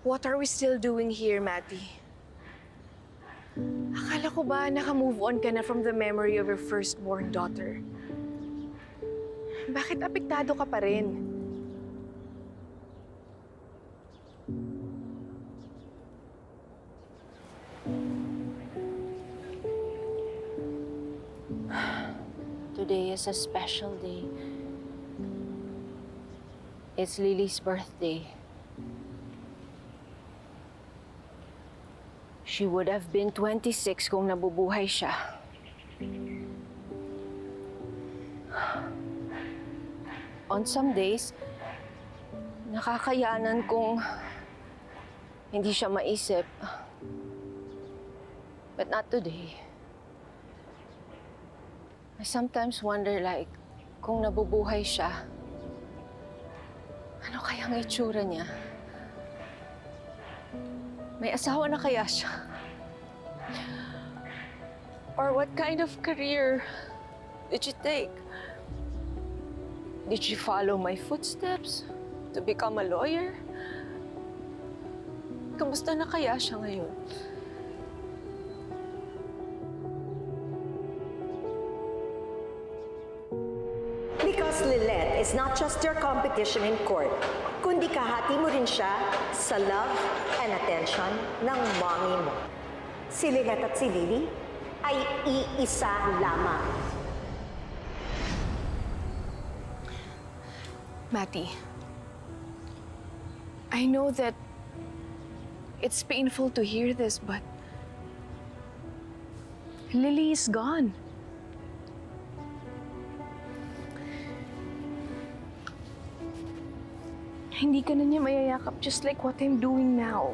What are we still doing here, Matty? Akala ko ba naka-move on ka na from the memory of your firstborn daughter? Bakit apektado ka pa rin? Today is a special day. It's Lily's birthday. She would have been 26 kung nabubuhay siya. On some days, nakakayanan kong hindi siya maisip. But not today. I sometimes wonder kung nabubuhay siya, ano kaya ang itsura niya? May asawa na kaya siya? Or what kind of career did she take? Did she follow my footsteps to become a lawyer? Kamusta na kaya siya ngayon? Because Lilette is not just your competition in court, kundi kahati mo rin siya sa love and attention ng mommy mo. Si Lilette at si Lily ay iisa lamang. Matty, I know that it's painful to hear this, but Lily is gone. Hindi ka na niya mayayakap just like what I'm doing now.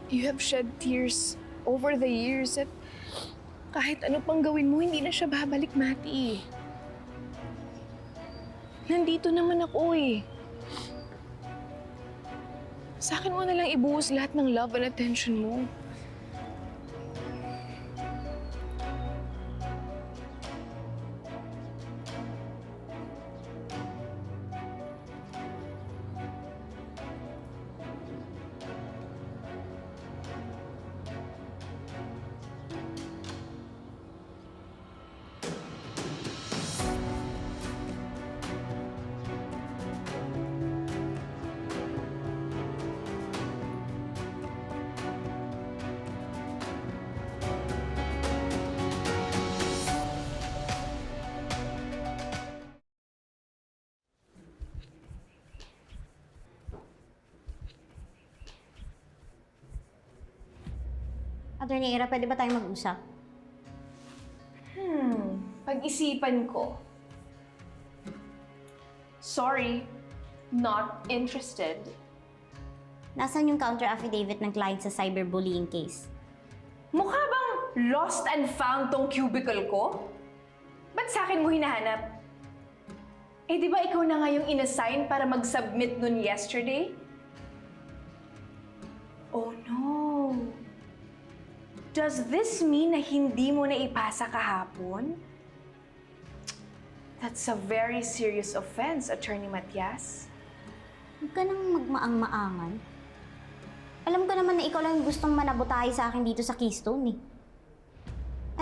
You have shed tears over the years at kahit ano pang gawin mo, hindi na siya babalik, Matty. Nandito naman ako eh. Sa akin mo na lang ibuhos lahat ng love and attention mo. Attorney Ira, pwede ba tayong mag-usap? Pag-isipan ko. Sorry, not interested. Nasaan yung counter affidavit ng client sa cyberbullying case? Mukha bang lost and found tong cubicle ko? Ba't sa akin mo hinahanap? Eh, di ba ikaw na nga yung inassign para mag-submit nun yesterday? Oh no. Does this mean na hindi mo na ipasa kahapon? That's a very serious offense, Attorney Matias. Huwag ka nang magmaang-maangan. Alam ko naman na ikaw lang yung gustong manabutahe sa akin dito sa Keystone eh.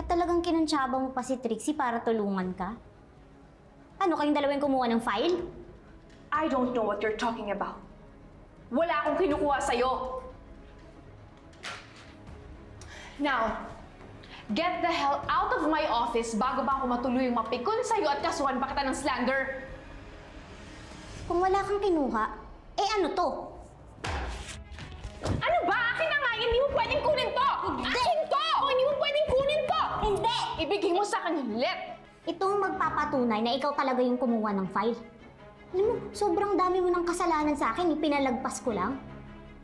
At talagang kinantsaba mo pa si Trixie para tulungan ka? Ano, kayong dalawang kumuha ng file? I don't know what you're talking about. Wala akong kinukuha sa'yo. Now, get the hell out of my office bago ba ako matuloy yung mapikon sa'yo at kasuhan pa kita ng slander. Kung wala kang kinuha, eh ano to? Ano ba? Akin na nga! Hindi mo pwedeng kunin to! Hindi! Akin to! Hindi mo pwedeng kunin to! Hindi! Ibigay mo sa akin yung let! Itong magpapatunay na ikaw talaga yung kumuha ng file. Alam mo, sobrang dami mo ng kasalanan sa akin, ipinalagpas ko lang.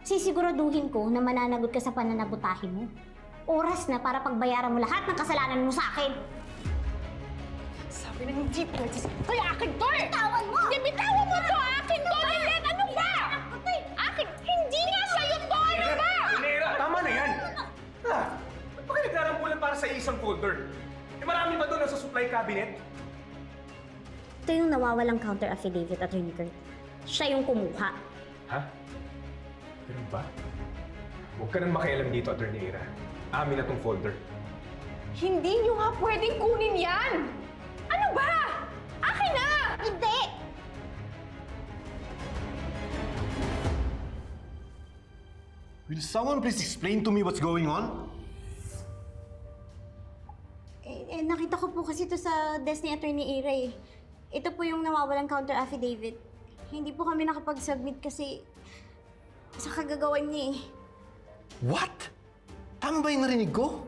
Sisiguraduhin ko na mananagot ka sa pananabutahe mo. Oras na para pagbayaran mo lahat ng kasalanan mo sa akin. Sabi na hindi pwede kaya akin to eh! Bitawan mo! Hindi, bitawan mo to! Akin to! Lilet! Ano ba? Akin! Hindi nga sa'yo to! Ano ba? Nera, tama na yan! Ba't pa kayo naglarambulan para sa isang folder? Eh marami ba doon sa supply cabinet? Ito yung nawawalang counter affidavit, Attorney Kurt. Siya yung kumuha. Ha? Ganun ba? Huwag ka nang makialam dito, Attorney Ira. Amin na tong folder. Hindi nyo nga pwedeng kunin yan! Ano ba? Akin na! Hindi! Will someone please explain to me what's going on? Nakita ko po kasi ito sa desk ni Attorney Ira eh. Ito po yung nawawalang counter affidavit. Hindi po kami nakapag-submit kasi sa kagagawan niya eh. What? Tama ba yung narinig ko?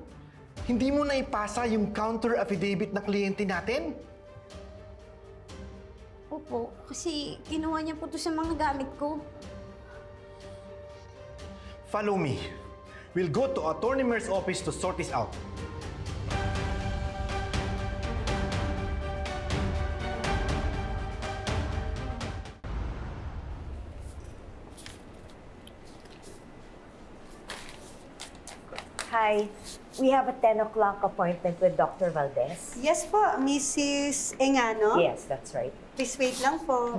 Hindi mo na ipasa yung counter affidavit na kliyente natin? Opo, kasi kinuha niya po ito sa mga gamit ko. Follow me. We'll go to Attorney Mayor's office to sort this out. Hi, we have a 10 o'clock appointment with Dr. Valdez. Yes po, Mrs. Engano. Yes, that's right. Please wait lang po.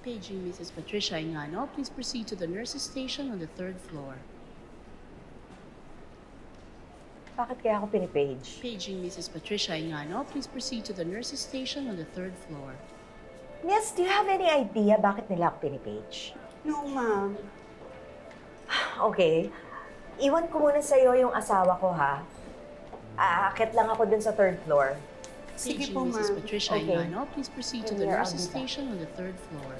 Paging Mrs. Patricia Engano, please proceed to the nurse's station on the 3rd floor. Bakit kaya ako pinipage? Paging Mrs. Patricia Engano, please proceed to the nurse's station on the 3rd floor. Yes, do you have any idea bakit nila ako pinipage? No, ma'am. Okay. Iwan ko muna sa'yo yung asawa ko, ha? Aakit lang ako dun sa 3rd floor. Sige Paging po, Mrs. ma'am. Patricia Okay. Engano, please proceed to the Here, I'll nurse's be back. station on the 3rd floor.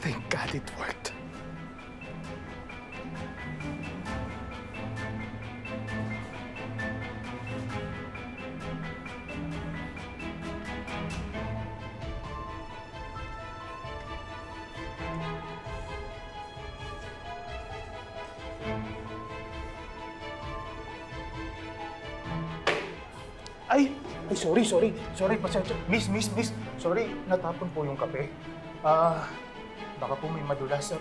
Thank God it worked. Ay, sorry, pasensya. Miss, sorry, natapon po yung kape. Baka po may madulas.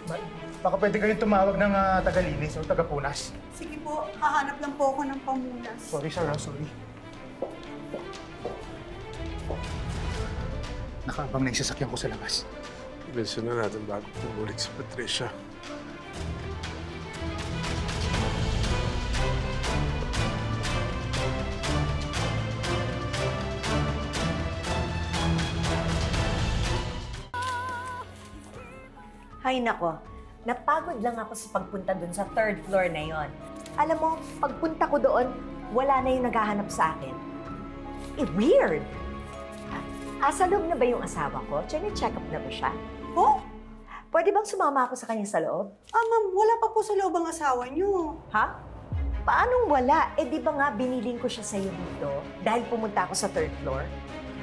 Baka pwede kayong tumawag ng tagalinis o tagapunas. Sige po, hahanap lang po ako ng pamunas. Sorry, sir, sorry. Nakaabang na yung sasakyan ko sa labas. Bilisan na natin bago bumalik si Patricia. Hay nako, napagod lang ako sa pagpunta dun sa 3rd floor na yon. Alam mo, pagpunta ko doon, wala na yung naghahanap sa akin. Weird! Sa loob na ba yung asawa ko? Check up na ba siya? Po? Pwede bang sumama ako sa kanya sa loob? Ma'am, wala pa po sa loob ang asawa niyo. Ha? Paanong wala? Di ba nga biniling ko siya sa'yo dito dahil pumunta ako sa 3rd floor?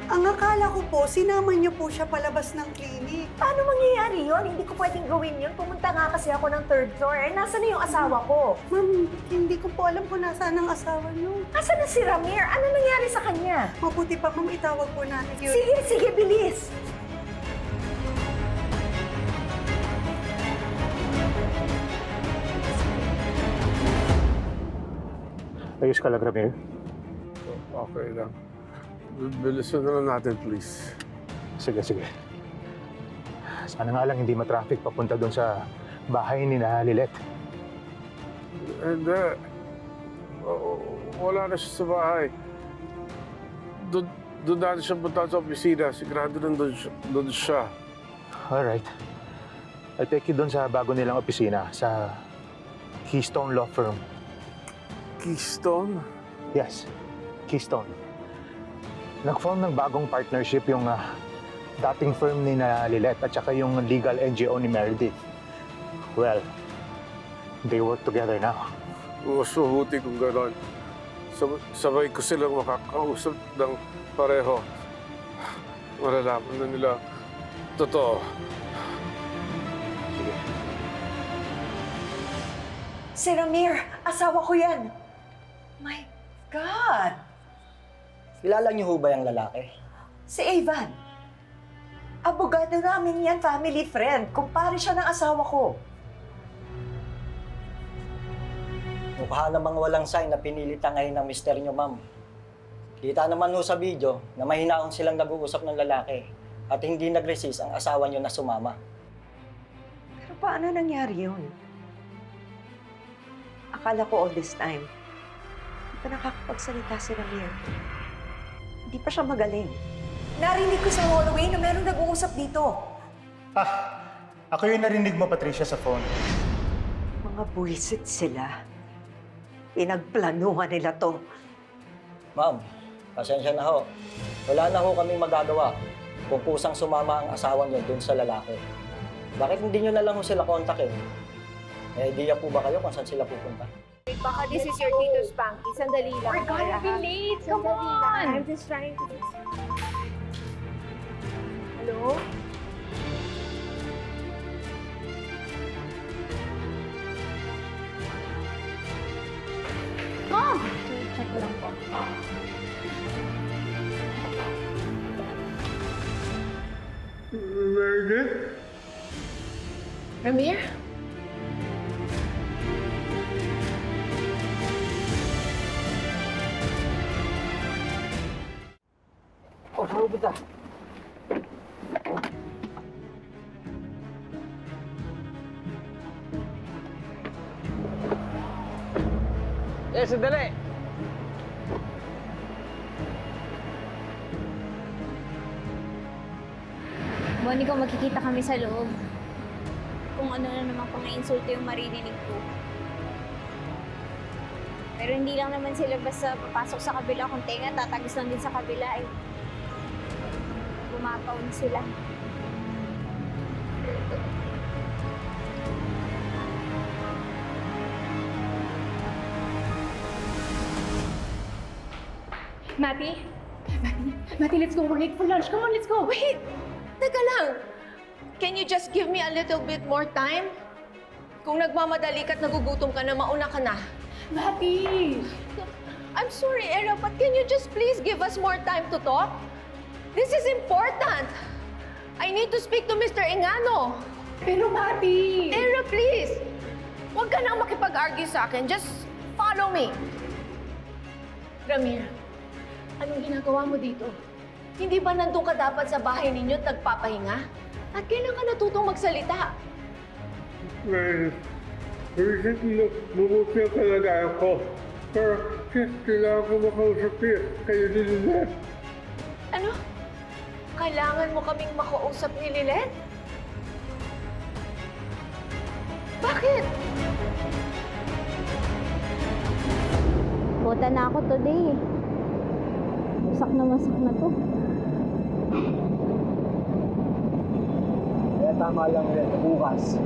Ang akala ko po, sinama niyo po siya palabas ng clinic. Paano mangyayari yon? Hindi ko pwedeng gawin yun. Pumunta nga kasi ako ng 3rd floor. Nasaan na yung asawa ko? Ma'am, hindi ko po alam kung nasaan ang asawa niyo. Nasaan na si Ramir? Ano nangyari sa kanya? Mabuti pa, ma'am, itawag po natin yun. Sige, bilis! Ayos ka lang, Ramir. Okay lang. Bilisan na lang natin, please. Sige. Sana nga lang hindi matraffic papunta doon sa bahay ni na Lilet. Hindi. Wala na siya sa bahay. Doon natin siya punta sa opisina. Sigurado doon siya. Alright. I'll take you doon sa bago nilang opisina, sa Keystone Law Firm. Keystone? Yes, Keystone. Nag-form ng bagong partnership yung dating firm ni na Lilet at saka yung legal NGO ni Meredith. Well, they work together now. Mas mabuti kung gano'n. Sabay ko silang makakausap ng pareho. Malalaman na nila. Totoo. Sige. Si Ramir, asawa ko yan. My God! Kilala niyo ho ba yung lalaki? Si Evan. Abogado namin yan, family friend. Kumpare siya ng asawa ko. Mukha namang walang sign na pinilitan ngayon ng mister nyo, ma'am. Kita naman ho sa video na mahinaon silang nag-uusap ng lalaki at hindi nag-resist ang asawa nyo na sumama. Pero paano nangyari yun? Akala ko all this time, hindi pa nakakapagsalita si Ramir. Hindi pa siya magaling. Narinig ko sa hallway na merong nag-uusap dito. Ako yung narinig mo, Patricia, sa phone. Mga buwisit sila. Pinagplanuhan nila to. Ma'am, pasensya na ho. Wala na ho kaming magagawa kung kusang sumama ang asawa nyo dun sa lalaki. Bakit hindi nyo na lang ho sila kontakin? May idea po ba kayo kung saan sila pupunta? Baka this is your Tito Spanky. Sandali lang. We're gonna be late. Come on. I'm just trying to... Hello? Mom! Check ko lang po. Meredith? Ramir? Oh, saan ba? Sandali! Bonnie, kung magkikita kami sa loob, kung ano na naman pang insulto yung maririnig ko. Pero hindi lang naman sila basta papasok sa kabila kung tenga, tatagis lang din sa kabila eh. Bumapaw na sila. Matty? Matty, let's go. We're late for lunch. Come on, let's go. Wait! Teka lang! Can you just give me a little bit more time? Kung nagmamadali ka at nagugutom ka na, mauna ka na. Matty! I'm sorry, Era, but can you just please give us more time to talk? This is important! I need to speak to Mr. Engano. Pero Matty! Era, please! Huwag ka nang makipag-argue sa akin. Just follow me. Ramir, anong ginagawa mo dito? Hindi ba nandun ka dapat sa bahay ninyo at nagpapahinga? At kailan ka natutong magsalita? Meredith, recently mabuti ang kalagayan ko. Pero kailangan ko makausap kayo ni Lynette. Ano? Kailangan mo kaming makausap ni Lynette? Bakit? Bota na ako today eh. Masak na to. Kaya tama lang yan, bukas.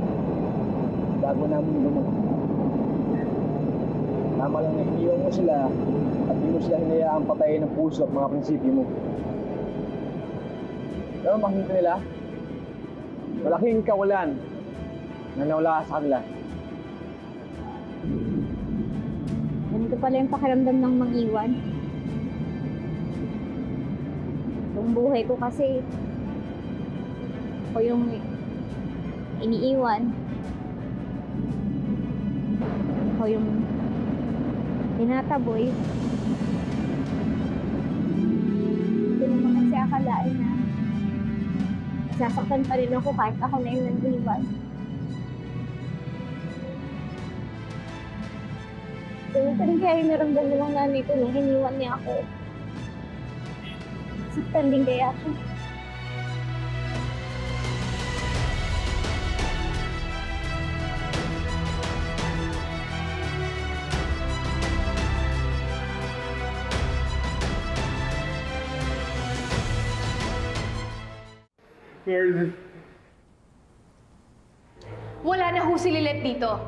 Bago namin lumot. Tama lang na iniwan mo sila at di mo sila hinayaang patayin ng puso at mga prinsipyo mo. Pero makikita nila, malaking kawalan na nawala sa kanila. Ganito pala yung pakiramdam ng mag-iwan. Yung buhay ko kasi, ako yung iniiwan. Ako yung tinataboy. Hindi naman kasi akalain na sasaktan pa rin ako kahit ako na yung nag-iwan. Ganito rin kaya yung naramdaman ng nanay ko nung iniwan niya ako. Saktan din kaya ako. Meredith, Wala na ho si Lilith dito.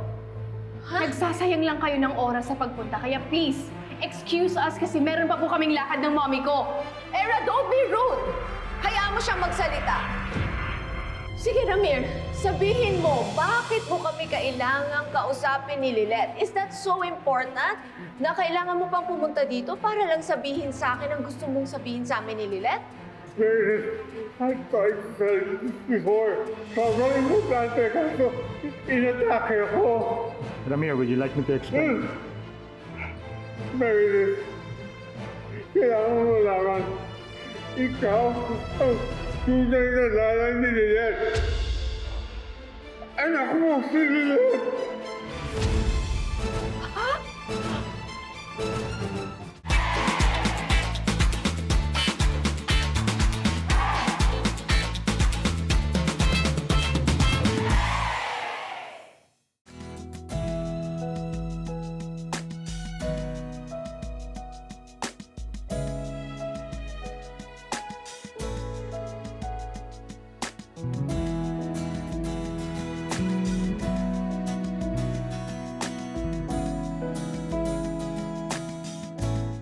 Nagsasayang lang kayo ng oras sa pagpunta, kaya please, excuse us kasi meron pa po kaming lakad ng mommy ko. Era, don't be rude! Hayaan mo siyang magsalita. Sige, Ramir, sabihin mo, bakit mo kami kailangang kausapin ni Lynette? Is that so important na kailangan mo pang pumunta dito para lang sabihin sa akin ang gusto mong sabihin sa amin ni Lynette? Meredith, I tried to tell you this before. Sobrang importante kaso inatake ako. Ramir, would you like me to explain? Meredith, kailangan mo malaman. Ikaw ang tunay na nanay ni Lilith. Anak mo si Lilith!